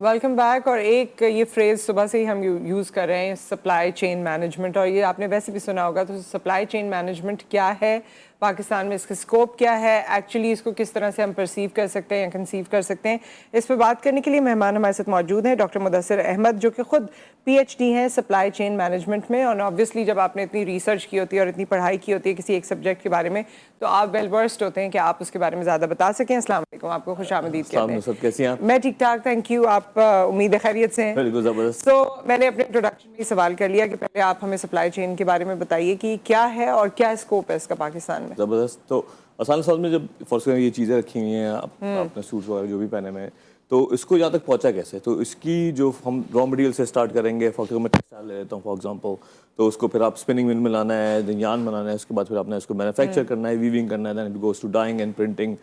Welcome back. और एक ये फ्रेज सुबह से ही हम यूज़ कर रहे हैं, सप्लाई चेन मैनेजमेंट। और ये आपने वैसे भी सुना होगा। तो सप्लाई चेन मैनेजमेंट क्या है पाकिस्तान में, इसका स्कोप क्या है, एक्चुअली इसको किस तरह से हम परसीव कर सकते हैं या कंसीव कर सकते हैं, इस पर बात करने के लिए मेहमान हमारे साथ मौजूद हैं डॉक्टर मुदस्सिर अहमद, जो कि खुद PhD हैं सप्लाई चेन मैनेजमेंट में। और ऑब्वियसली जब आपने इतनी रिसर्च की होती है और इतनी पढ़ाई की होती है किसी एक सब्जेक्ट के बारे में, तो आप वेल वर्स्ड होते हैं कि आप उसके बारे में ज़्यादा बता सकें। अस्सलाम वालेकुम, आपको खुशामदीद कहते हैं। कैसी हैं आप? मैं ठीक ठाक, थैंक यू। आप उम्मीद है खैरियत से हैं? बिल्कुल ज़बरदस्त। तो मैंने अपने इंट्रोडक्शन में ही सवाल कर लिया कि पहले आप हमें सप्लाई चेन के बारे में बताइए कि क्या है और क्या स्कोप है इसका पाकिस्तान में। ज़बरदस्त। तो आसान साल में जब फर्स्ट ये चीज़ें रखी हुई हैं, अपने सूट वगैरह जो भी पहने हुए हैं, तो इसको यहाँ तक पहुँचा कैसे? तो इसकी जो हम रॉ मटेरियल से स्टार्ट करेंगे, फॉर मैं टेक्सटाइल ले लेता हूँ फॉर एग्जांपल, तो उसको फिर आप स्पिनिंग मिल में लाना है, देन यार्न बनाना है, उसके बाद फिर आपने इसको मैन्युफैक्चर करना है, वीविंग करना है, then it goes to dyeing and printing,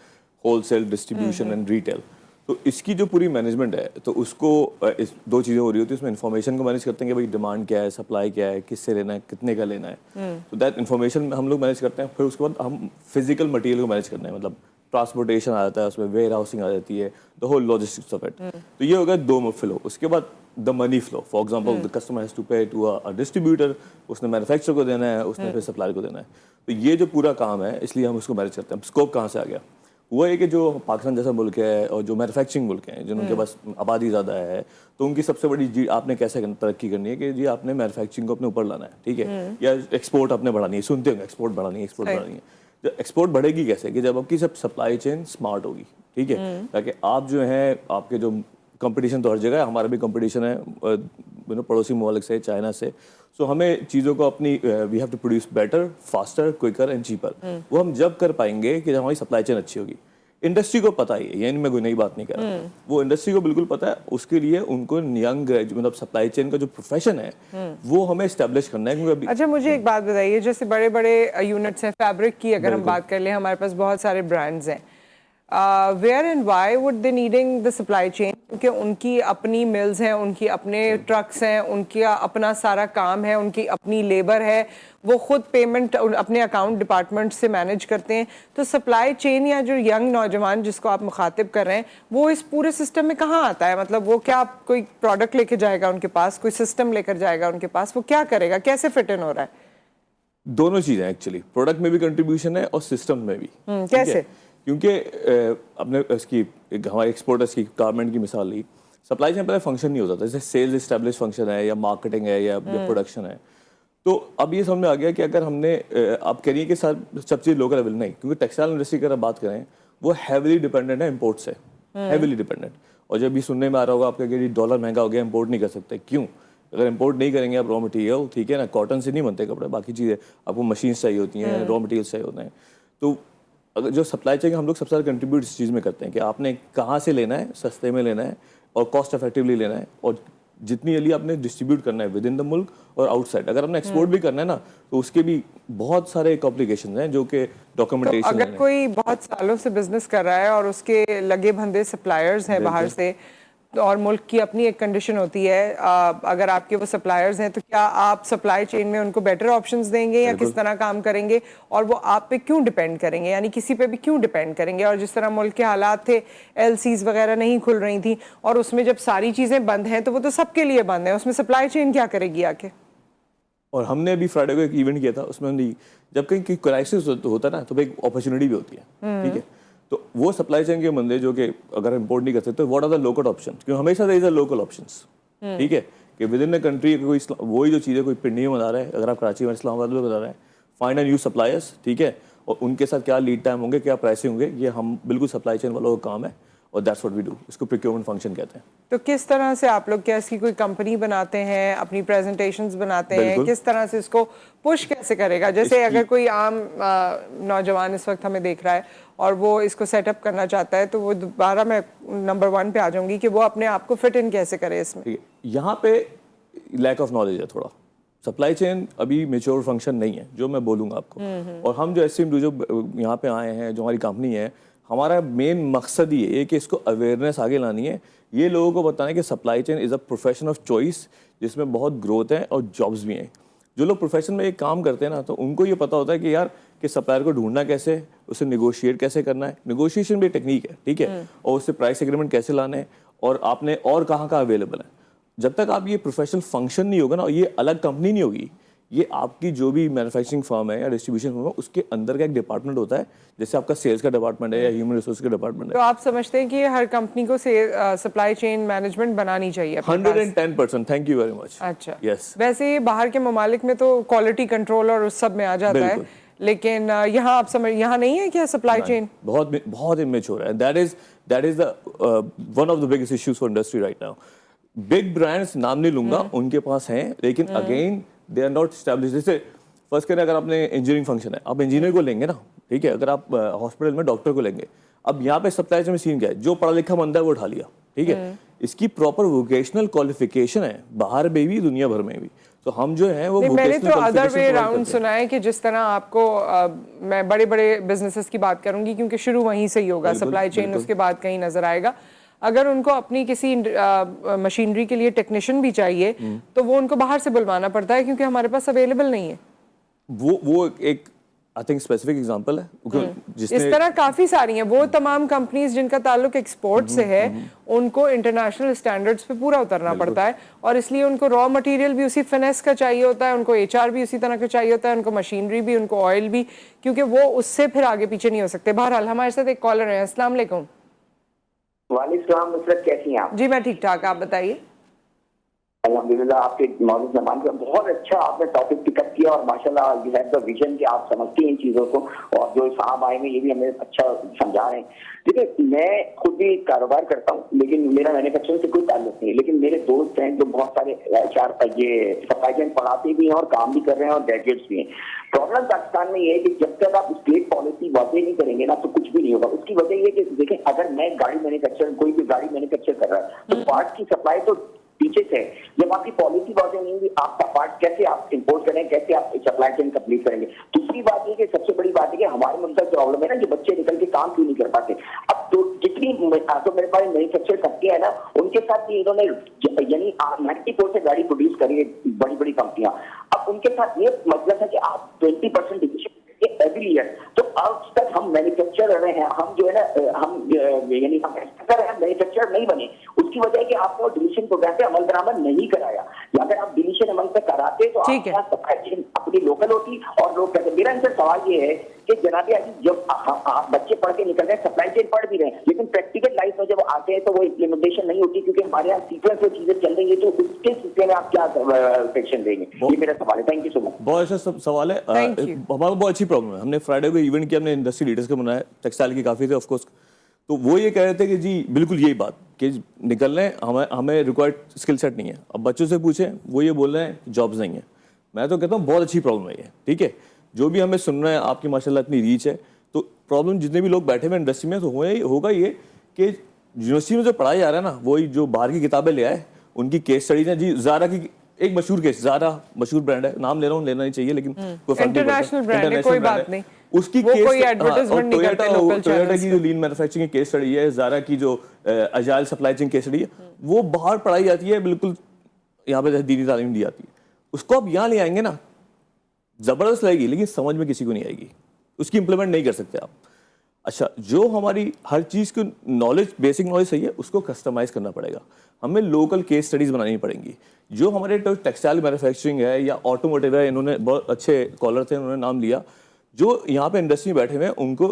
wholesale distribution and retail. तो इसकी जो पूरी मैनेजमेंट है, तो उसको इस दो चीज़ें हो रही होती है उसमें। इन्फॉर्मेशन को मैनेज करते हैं कि भाई डिमांड क्या है, सप्लाई क्या है, किससे लेना है, कितने का लेना है, तो दैट इन्फॉर्मेशन हम लोग मैनेज करते हैं। फिर उसके बाद हम फिजिकल मटेरियल को मैनेज करते हैं, मतलब ट्रांसपोर्टेशन आ जाता है उसमें, वेयर हाउसिंग आ जाती है, the whole logistics of it. तो ये हो गया दो फ्लो। उसके बाद the money flow, for example the customer has to pay to a distributor, उसने मैन्युफैक्चर को देना है, उसने फिर सप्लायर को देना है। तो ये जो पूरा काम है, इसलिए हम उसको मैनेज करते हैं। स्कोप कहाँ से आ गया? वो है कि जो पाकिस्तान जैसा मुल्क है और जो मैन्युफैक्चरिंग मुल्क हैं, जिनके पास आबादी ज़्यादा है, तो उनकी सबसे बड़ी जी आपने कैसे तरक्की करनी है कि जी आपने मैन्युफैक्चरिंग को अपने ऊपर लाना है, ठीक है, या एक्सपोर्ट आपने बढ़ानी है। सुनते होंगे एक्सपोर्ट बढ़ानी है, एक्सपोर्ट बढ़ानी है। जो एक्सपोर्ट बढ़ेगी कैसे? कि जब आपकी सब सप्लाई चेन स्मार्ट होगी, ठीक है, ताकि आप जो है आपके जो कंपटीशन तो हर जगह है, हमारा भी कंपटीशन है पड़ोसी मुल्क से, चाइना से। सो हमें चीज़ों को अपनी we have to produce better, faster, quicker and cheaper. वो हम जब कर पाएंगे कि जब हमारी सप्लाई चेन अच्छी होगी। इंडस्ट्री को पता ही है, यानी मैं कोई नई बात नहीं कर रहा, वो इंडस्ट्री को बिल्कुल पता है। उसके लिए उनको यंग मतलब सप्लाई चेन का जो प्रोफेशन है वो हमें एस्टेब्लिश करना है, क्योंकि अच्छा, मुझे एक बात बताइए, जैसे बड़े बड़े यूनिट्स हैं, फैब्रिक की अगर हम बात कर लें, हमारे पास बहुत सारे ब्रांड्स हैं, where and why would they needing the supply chain? क्योंकि उनकी अपनी मिल्स हैं, उनकी अपने ट्रक्स हैं, उनका अपना सारा काम है, उनकी अपनी लेबर है, वो खुद पेमेंट अपने अकाउंट डिपार्टमेंट से मैनेज करते हैं। तो सप्लाई चेन या जो यंग नौजवान जिसको आप मुखातिब कर रहे हैं, वो इस पूरे सिस्टम में कहाँ आता है? मतलब वो क्या कोई प्रोडक्ट लेके जाएगा उनके पास, कोई सिस्टम लेकर जाएगा उनके पास, वो क्या करेगा, कैसे फिट इन हो रहा है? दोनों चीज़ें एक्चुअली, प्रोडक्ट में भी कंट्रीब्यूशन है और सिस्टम में भी। कैसे? क्योंकि अपने इसकी हमारे एक्सपोर्टर्स की गारमेंट की मिसाल ली, सप्लाई चेन पहले फंक्शन नहीं होता था, जैसे सेल्स इस्टेब्लिश फंक्शन है या मार्केटिंग है या प्रोडक्शन है। तो अब ये समझ में आ गया कि अगर हमने आप कह रही है कि सब चीज़ लोकल अवेलेबल नहीं, क्योंकि टेक्सटाइल इंडस्ट्री की अगर बात करें, वो हैविली डिपेंडेंट है इम्पोर्ट से, हैविली डिपेंडेंट। और जब भी सुनने में आ रहा होगा आपका कि डॉलर महंगा हो गया, इम्पोर्ट नहीं कर सकते, क्यों? अगर इंपोर्ट नहीं करेंगे आप रॉ मटेरियल, ठीक है ना, कॉटन से नहीं बनते कपड़े, बाकी चीज़ें आपको मशीन्स चाहिए होती हैं, रॉ मटेरियल चाहिए होते हैं। तो अगर जो सप्लाई चेन हम लोग सबसे ज़्यादा कंट्रीब्यूट इस चीज़ में करते हैं कि आपने कहाँ से लेना है, सस्ते में लेना है और कॉस्ट इफेक्टिवली लेना है, और जितनी जल्दी आपने डिस्ट्रीब्यूट करना है विद इन द मुल्क और आउटसाइड। अगर हमने एक्सपोर्ट भी करना है ना, तो उसके भी बहुत सारे कॉम्प्लिकेशन हैं जो कि डॉक्यूमेंटेशन। तो अगर कोई बहुत सालों से बिजनेस कर रहा है और उसके लगे भंदे सप्लायर्स हैं बाहर से, तो और मुल्क की अपनी एक कंडीशन होती है, अगर आपके वो सप्लायर्स हैं, तो क्या आप सप्लाई चेन में उनको बेटर ऑप्शंस देंगे या किस तरह काम करेंगे? और वो आप पे क्यों डिपेंड करेंगे, यानी किसी पे भी क्यों डिपेंड करेंगे? और जिस तरह मुल्क के हालात थे, LCs वगैरह नहीं खुल रही थी, और उसमें जब सारी चीज़ें बंद हैं तो वो तो सबके लिए बंद है, उसमें सप्लाई चेन क्या करेगी आके? और हमने अभी फ्राइडे को एक इवेंट किया था, उसमें हमने जब कहीं क्राइसिस होता है ना, तो एक अपॉर्चुनिटी भी होती है, ठीक है। तो वो सप्लाई चेन के बंदे जो कि अगर इंपोर्ट नहीं कर सकते, what are the local option? क्योंकि हमेशा there is a local options, ठीक है, कि विद इन द कंट्री कोई वही जो चीज़ें कोई पिंडी में बना रहा है, अगर आप कराची में इस्लामाबाद में बना रहे हैं, फाइंड एंड न्यू सप्लायर्स, ठीक है, और उनके साथ क्या लीड टाइम होंगे, क्या प्राइसिंग होंगे, ये हम बिल्कुल सप्लाई चेन वालों का काम है, और दैट्स व्हाट वी डू। इसको प्रोक्योरमेंट फंक्शन कहते हैं। तो किस तरह से आप लोग, क्या इसकी कोई कंपनी बनाते हैं, अपनी प्रेजेंटेशंस बनाते हैं, किस तरह से इसको पुश कैसे करेगा? जैसे अगर कोई आम नौजवान इस वक्त हमें देख रहा है और वो इसको सेटअप करना चाहता है, तो वो दोबारा मैं नंबर 1 पे आ जाऊंगी कि वो अपने आप को फिट इन कैसे करे इसमें। यहाँ पे लैक ऑफ नॉलेज है थोड़ा। सप्लाई चेन अभी मेच्योर फंक्शन नहीं है, जो मैं बोलूँगा आपको। और हम जो SCM जो यहाँ पे आए हैं, जो हमारी कंपनी है, हमारा मेन मकसद ये है कि इसको अवेयरनेस आगे लानी है, ये लोगों को बताना है कि supply chain is a profession of choice, जिसमें बहुत ग्रोथ है और जॉब्स भी हैं। जो लोग प्रोफेशन में एक काम करते हैं ना, तो उनको ये पता होता है कि यार कि सप्लायर को ढूंढना कैसे है, उसे नेगोशिएट कैसे करना है, नेगोशिएशन भी टेक्निक है, ठीक है, और उससे प्राइस एग्रीमेंट कैसे लाना है, और आपने और कहाँ कहाँ अवेलेबल है। जब तक आप ये प्रोफेशनल फंक्शन नहीं होगा ना, ये अलग कंपनी नहीं होगी, ये आपकी जो भी मैन्युफैक्चरिंग फर्म है या डिस्ट्रीब्यूशन फर्म है उसके अंदर का एक डिपार्टमेंट होता है, जैसे आपका सेल्स का डिपार्टमेंट है या ह्यूमन रिसोर्स का डिपार्टमेंट तो है। आप समझते हैं कि हर कंपनी को सप्लाई चेन मैनेजमेंट बनानी चाहिए अपने पास? 110%, थैंक यू वेरी मच। अच्छा, यस, वैसे ये बाहर के ममालिक में तो क्वालिटी कंट्रोल और उस सब में आ जाता है, बिल्कुल। लेकिन यहाँ आप समझ, यहाँ नहीं है क्या सप्लाई चेन? बहुत बहुत इमेच्योर है। That is the one of the biggest issues for industry right now. Big brands नाम नहीं लूंगा, उनके पास हैं, लेकिन again they are not established. जैसे फर्स्ट करें, अगर आपने इंजीनियरिंग फंक्शन है, आप इंजीनियर को लेंगे ना, ठीक है, अगर आप हॉस्पिटल में डॉक्टर को लेंगे, अब यहाँ पे सप्लाई चेन में सीन क्या है, जो पढ़ा लिखा बंदा है वो उठा लिया, ठीक है, इसकी प्रॉपर वोकेशनल क्वालिफिकेशन है बाहर में भी दुनिया भर में भी। तो हम जो है वो मैंने तो अदर वे राउंड राउंड सुना है कि जिस तरह आपको मैं बड़े बड़े बिजनेसेस की बात करूंगी क्योंकि शुरू वहीं से ही होगा सप्लाई चेन, उसके बाद कहीं नजर आएगा। अगर उनको अपनी किसी मशीनरी के लिए टेक्नीशियन भी चाहिए तो वो उनको बाहर से बुलवाना पड़ता है क्योंकि हमारे पास अवेलेबल नहीं है। वो एक आई थिंक स्पेसिफिक एग्जांपल है जिसने इस तरह काफी सारी हैं। वो तमाम कंपनीज जिनका ताल्लुक एक्सपोर्ट से है उनको इंटरनेशनल स्टैंडर्ड्स पे पूरा उतरना पड़ता है और इसलिए उनको रॉ मटेरियल भी उसी फिनेस का चाहिए होता है, उनको एचआर भी उसी तरह का चाहिए होता है, उनको मशीनरी भी, उनको ऑयल भी, क्योंकि वो उससे फिर आगे पीछे नहीं हो सकते। बहरहाल हमारे साथ एक कॉलर है। अस्सलाम वालेकुम। वालेकुम नुसरत, कैसी हैं आप? जी मैं ठीक ठाक, आप बताइए। अल्हम्दुलिल्लाह, आपके मौजूद जमान का बहुत अच्छा आपने टॉपिक पिकअप किया और माशाल्लाह यू हैव द विजन कि आप समझती हैं इन चीजों को, और जो साहब आएंगे ये भी हमें अच्छा समझा रहे हैं। देखिए, मैं खुद भी कारोबार करता हूँ लेकिन मेरा मैन्युफैक्चरिंग से कोई ताल्लुक नहीं है, लेकिन मेरे दोस्त हैं जो बहुत सारे ये सप्लाई चेन पढ़ाते भी हैं और काम भी कर रहे हैं और ग्रेजुएट्स भी हैं। प्रॉब्लम पाकिस्तान में ये है कि जब तक आप स्टेट पॉलिसी वाजे नहीं करेंगे ना तो कुछ भी नहीं होगा। उसकी वजह ये कि देखें, अगर मैं गाड़ी मैन्युफैक्चर, कोई भी गाड़ी मैन्युफैक्चर कर रहा है तो पार्ट की सप्लाई तो पीछे से, जब आपकी पॉलिसी वाजे नहीं होगी आपका पार्ट कैसे आप इंपोर्ट करें, कैसे आप सप्लाई चेन कंप्लीट करेंगे। दूसरी बात ये कि सबसे बड़ी बात है कि हमारे मुल्क का प्रॉब्लम है ना, जो बच्चे निकल के काम क्यों नहीं कर पाते। अब तो जितनी तो मेरे पास मैन्युफैक्चर कंपनियां है ना, उनके साथ भी इन्होंने यानी 94 से गाड़ी प्रोड्यूस करी है बड़ी बड़ी कंपनियां। अब उनके साथ ये मतलब है कि आप 20% डिविजन एवरी ईयर, तो आज तक हम मैन्युफैक्चर रहे हैं, हम जो है ना हम यानी मैन्युफैक्चर नहीं बने। उसकी वजह है कि आपने वो डिलीशन प्रोग्राम पे अमल दरामद नहीं कराया। अगर आप डिलीशन अमल पे कराते तो आपके पास सप्लाई चेन अपनी लोकल होती और लोग कहते। मेरा इनसे सवाल ये है कि जनाब अजीज, जब आप बच्चे पढ़ के निकल रहे हैं, सप्लाई चेन पढ़ भी रहे हैं, लेकिन प्रैक्टिकल लाइफ में जब आते हैं तो वो इम्प्लीमेंटेशन नहीं होती क्योंकि हमारे यहाँ सीक्वेंस में चीजें चल रही है। तो उसके सिलसिले में आप क्या सेक्शन देंगे? ये मेरा सवाल है। Thank you so much. बहुत अच्छा सवाल है। हमारा बहुत अच्छी प्रॉब्लम है। हमने फ्राइडे को इवेंट किया, हमने इंडस्ट्री लीडर्स को बनाया, टेक्सटाइल की काफ़ी थे ऑफकोर्स। तो वो ये कह रहे थे कि जी बिल्कुल यही बात कि निकल रहे हैं, हमें रिक्वायर्ड स्किल सेट नहीं है। अब बच्चों से पूछें, वो ये बोल रहे हैं जॉब्स नहीं है। मैं तो कहता हूँ बहुत अच्छी प्रॉब्लम है ये, ठीक है। जो भी हमें सुन रहे हैं, आपकी माशाल्लाह इतनी रीच है, तो प्रॉब्लम जितने भी लोग बैठे हुए इंडस्ट्री में तो होगा ये कि यूनिवर्सिटी में जो पढ़ाया जा रहा है ना, वही जो बाहर की किताबें ले आए, उनकी केस स्टडीज हैं। जी ज़ारा की एक मशहूर केस, ज़ारा मशहूर ब्रांड है, नाम ले रहा हूँ, लेना नहीं चाहिए, लेकिन इंटरनेशनल ब्रांड है, कोई बात नहीं। उसकी वो कोई एडवर्टाइजमेंट नहीं करते लोकल टोयोटा की जो लीन मैन्युफैक्चरिंग की केस स्टडी है, ज़ारा की जो agile supply chain case study है, वो बाहर पढ़ाई जाती है, बिल्कुल यहाँ पे दीनी तालीम दी जाती है। उसको आप यहाँ ले आएंगे ना, जबरदस्त लगेगी, लेकिन समझ में किसी को नहीं आएगी, उसकी इंप्लीमेंट नहीं कर सकते आप। अच्छा, जो हमारी हर चीज़ की नॉलेज, बेसिक नॉलेज सही है, उसको कस्टमाइज करना पड़ेगा। हमें लोकल केस स्टडीज बनानी पड़ेंगी। जो हमारे टेक्सटाइल मैन्युफैक्चरिंग है या ऑटोमोटिव है, इन्होंने बहुत अच्छे कॉलर थे, उन्होंने नाम लिया, जो यहाँ पे इंडस्ट्री में बैठे हुए हैं, उनको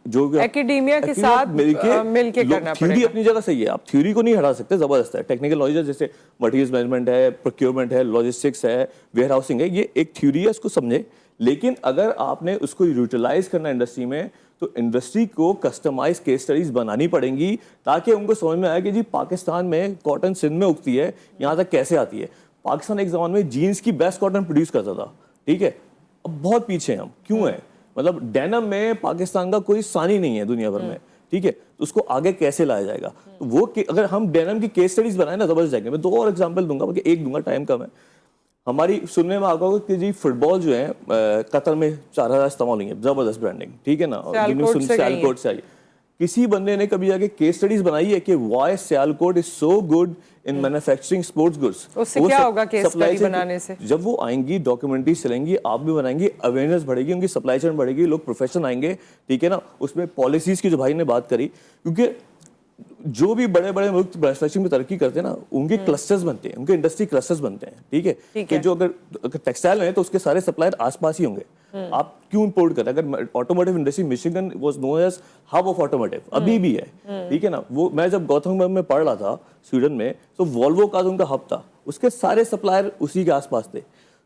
जो एकेडेमिया के साथ मिलके करना पड़ेगा। थ्योरी अपनी जगह सही है, आप थ्योरी को नहीं हटा सकते, जबरदस्त है। टेक्निकल नॉलेज है, जैसे मटेरियल मैनेजमेंट है, प्रोक्योरमेंट है, लॉजिस्टिक्स है, वेयर हाउसिंग है, ये एक थ्योरी है, उसको समझे। लेकिन अगर आपने उसको यूटिलाइज करना इंडस्ट्री में, तो इंडस्ट्री को कस्टमाइज केस स्टडीज बनानी पड़ेंगी ताकि उनको समझ में आए कि जी पाकिस्तान में कॉटन सिंध में उगती है, यहाँ तक कैसे आती है। पाकिस्तान एक जमाने में जीन्स की बेस्ट कॉटन प्रोड्यूस करता था, ठीक है। अब बहुत पीछे हैं हम, क्यों है? मतलब डेनिम में पाकिस्तान का कोई सानी नहीं है दुनिया भर में, ठीक है। तो उसको आगे कैसे लाया जाएगा? तो वो अगर हम डेनिम की केस स्टडीज बनाए ना, जबरदस्त जाएंगे। मैं 2 और एग्जाम्पल दूंगा, बल्कि एक दूंगा, टाइम कम है। हमारी सुनने में आगा कि जी फुटबॉल जो है कतर में 4000 इस्तेमाल हुई है, जबरदस्त ब्रांडिंग, ठीक है ना। सियालकोट से आई। किसी बंदे ने कभी आगे केस स्टडीज बनाई है कि why Sialkot is so good in manufacturing sports goods? उससे क्या होगा केस स्टडी बनाने से? जब वो आएंगी, डॉक्यूमेंट्री चलेंगी, आप भी बनाएंगे, अवेयरनेस बढ़ेगी, उनकी सप्लाई चेन बढ़ेगी, लोग प्रोफेशन आएंगे, ठीक है ना। उसमें पॉलिसीज की जो भाई ने बात करी, क्योंकि जो भी बड़े बड़े मुल्क मैन्युफैक्चरिंग में तरक्की करते हैं ना, उनके क्लस्टर्स बनते हैं, उनके इंडस्ट्री क्लस्टर्स बनते हैं, ठीक है। कि जो अगर टेक्सटाइल है तो उसके सारे सप्लायर आसपास ही होंगे। आप क्यों इंपोर्ट कर रहे हैं? अगर automotive industry, Michigan was known as hub of automotive, अभी भी है, ठीक है ना। वो मैं जब गौतमबुद्ध में पढ़ रहा था स्वीडन में, तो वॉल्वो का उनका हब था, उसके सारे सप्लायर उसी के आसपास थे।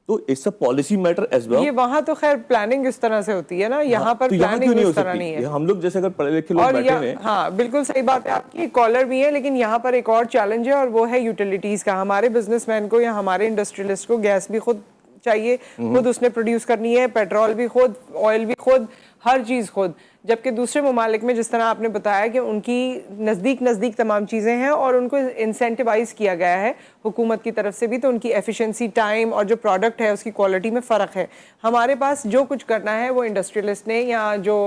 तो it's a policy matter as well. ये वहां तो खैर प्लानिंग इस तरह से होती है ना, यहाँ पर तो प्लानिंग इस तरह नहीं है। हम लोग जैसे अगर पढ़े लिखे लोग बैठे हैं। हाँ बिल्कुल सही बात है आपकी, कॉलर भी है, लेकिन यहाँ पर एक और चैलेंज है और वो है यूटिलिटीज का। हमारे बिजनेसमैन को या हमारे इंडस्ट्रियलिस्ट को गैस भी खुद चाहिए, खुद उसने प्रोड्यूस करनी है, पेट्रोल भी खुद, ऑयल भी खुद, हर चीज़ खुद। जबकि दूसरे ममालिक में जिस तरह आपने बताया कि उनकी नज़दीक तमाम चीज़ें हैं और उनको इंसेंटिवाइज किया गया है हुकूमत की तरफ से भी, तो उनकी एफिशिएंसी, टाइम और जो प्रोडक्ट है उसकी क्वालिटी में फ़र्क है। हमारे पास जो कुछ करना है वो इंडस्ट्रियलिस्ट ने या जो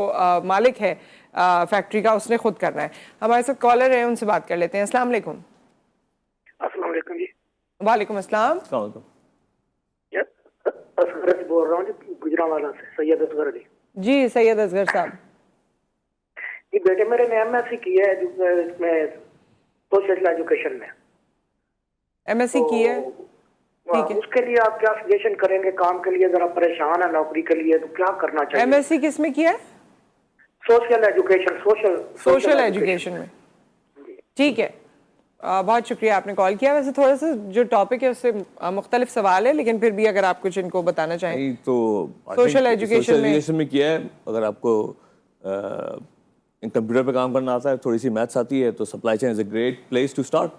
मालिक है फैक्ट्री का, उसने खुद करना है। हमारे साथ कॉलर है, उनसे बात कर लेते हैं। अस्सलाम वालेकुम। अस्सलाम वालेकुम जी। अस्सलाम वालेकुम अस्सलाम। वालेकुम। असगर अली बोल रहा हूँ जी, गुजरांवाला से, सैयद असगर अली जी सैयद असगर साहब। जी बेटे मेरे ने MSc किया है इसमें सोशल एजुकेशन में। MSc की है, ठीक है। उसके लिए आप क्या सजेशन करेंगे? काम के लिए जरा परेशान है नौकरी के लिए, तो क्या करना चाहिए? MSc किस में किया है? सोशल एजुकेशन, सोशल एजुकेशन में, ठीक है। बहुत शुक्रिया आपने कॉल किया। वैसे थोड़ा सा जो टॉपिक है उससे मुख्तलिफ सवाल है, लेकिन फिर भी अगर आप कुछ इनको बताना चाहें। नहीं तो सोशल एजुकेशन में किया है। अगर आपको कंप्यूटर पे काम करना आता है, थोड़ी सी मैथ्स आती है, तो supply chain is a great place to start.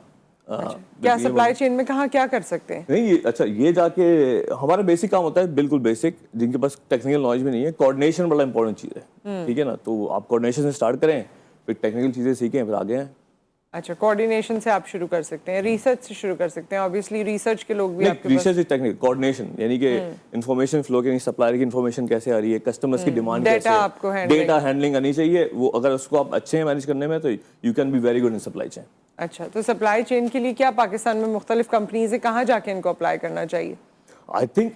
क्या सप्लाई चेन में कहाँ क्या कर सकते हैं? नहीं अच्छा, ये जाके हमारा बेसिक काम होता है, बिल्कुल बेसिक, जिनके पास टेक्निकल नॉलेज भी नहीं है। कोऑर्डिनेशन बड़ा इंपॉर्टेंट चीज़ है, ठीक है ना। तो आप कोऑर्डिनेशन से स्टार्ट करें, फिर टेक्निकल चीज़ें सीखें, फिर आगे हैं। अच्छा, कोऑर्डिनेशन से आप शुरू कर सकते हैं, रिसर्च से शुरू कर सकते हैं। ऑब्वियसली रिसर्च के लोग भी आपके पास। रिसर्च इज टेक्निकल, कोऑर्डिनेशन यानी कि इंफॉर्मेशन फ्लो के, सप्लायर की इंफॉर्मेशन कैसे आ रही है, कस्टमर्स की डिमांड कैसे है, आपको डेटा हैंडलिंग आनी चाहिए। वो अगर उसको आप अच्छे हैं मैनेज करने में, तो you can be very good in supply chain. अच्छा, तो सप्लाई चेन के लिए क्या पाकिस्तान में मुख्तलिफ कंपनीज है, कहाँ जाके इनको अप्लाई करना चाहिए? आई थिंक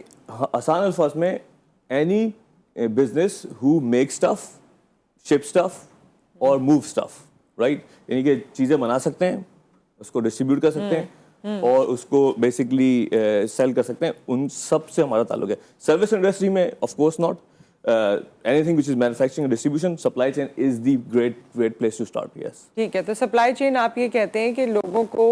आसान अल्फाज में, any business who make stuff, ship stuff और मूव स्टफ, राइट। यानी कि चीज़ें बना सकते हैं, उसको डिस्ट्रीब्यूट कर सकते हैं और उसको बेसिकली सेल कर सकते हैं, उन सब से हमारा ताल्लुक है। सर्विस इंडस्ट्री में of course not, anything which is manufacturing, distribution, supply chain is the great place to start. Yes, ठीक है। तो सप्लाई चेन आप ये कहते हैं कि लोगों को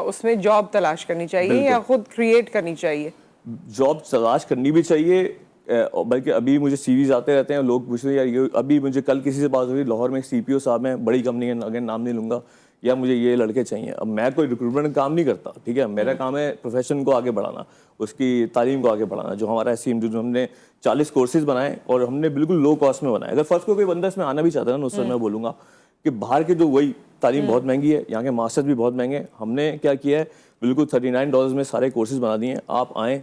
उसमें जॉब तलाश करनी चाहिए या खुद क्रिएट करनी चाहिए? जॉब तलाश करनी भी चाहिए, बल्कि अभी मुझे सीवीज आते रहते हैं, लोग पूछ रहे हैं यार, अभी मुझे कल किसी से बात हुई, लाहौर में एक CPO साहब हैं, बड़ी कंपनी है, अगेन नाम नहीं लूँगा, या मुझे ये लड़के चाहिए। अब मैं कोई रिक्रूटमेंट काम नहीं करता, ठीक है। मेरा काम है प्रोफेशन को आगे बढ़ाना, उसकी तालीम को आगे बढ़ाना। जो हमारा SCM, जो हमने 40 कोर्सेज बनाए और हमने बिल्कुल लो कॉस्ट में बनाए। अगर फर्स्ट को कोई बंदा इसमें आना भी चाहता है ना, उससे मैं बोलूँगा कि बाहर की जो वही तालीम बहुत महंगी है, यहाँ के मास्टर्स भी बहुत महंगे हैं। हमने क्या किया है, बिल्कुल $39 में सारे कोर्सेज बना दिए हैं। आप आएँ,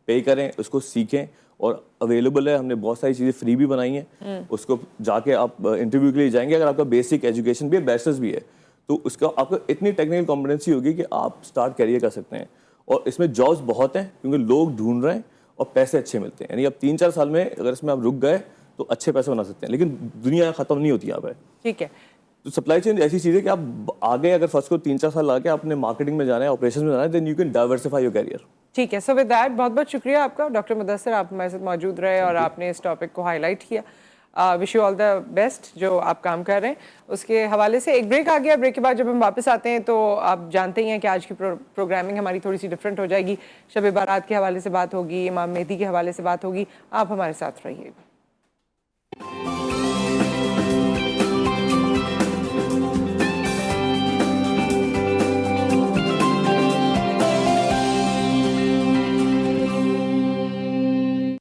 पे करें, उसको सीखें, और अवेलेबल है। हमने बहुत सारी चीज़ें फ्री भी बनाई हैं, उसको जाके आप इंटरव्यू के लिए जाएंगे। अगर आपका बेसिक एजुकेशन भी है, बैचलर्स भी है, तो उसका आपको इतनी टेक्निकल कॉम्पिटेंसी होगी कि आप स्टार्ट करियर कर सकते हैं। और इसमें जॉब्स बहुत हैं, क्योंकि लोग ढूंढ रहे हैं और पैसे अच्छे मिलते हैं। यानी अब 3-4 साल में अगर इसमें आप रुक गए तो अच्छे पैसे बना सकते हैं, लेकिन दुनिया ख़त्म नहीं होती यहाँ पर, ठीक है। तो सप्लाई चेन ऐसी चीज़ है कि आप आगे अगर फर्स्ट को 3-4 साल लगा के आपने मार्केटिंग में जाना है, ऑपरेशन में जाना है, then you can diversify your career. ठीक है। सो विद दैट बहुत बहुत शुक्रिया आपका डॉक्टर मुदस्सिर, आप हमारे साथ मौजूद रहे और आपने इस टॉपिक को हाईलाइट किया। Wish you all the best जो आप काम कर रहे हैं उसके हवाले से। एक ब्रेक आ गया, ब्रेक के बाद जब हम वापस आते हैं तो आप जानते ही हैं कि आज की प्रोग्रामिंग हमारी थोड़ी सी डिफरेंट हो जाएगी। शब बारात के हवाले से बात होगी, इमाम मेहदी के हवाले से बात होगी। आप हमारे साथ रहिएगा।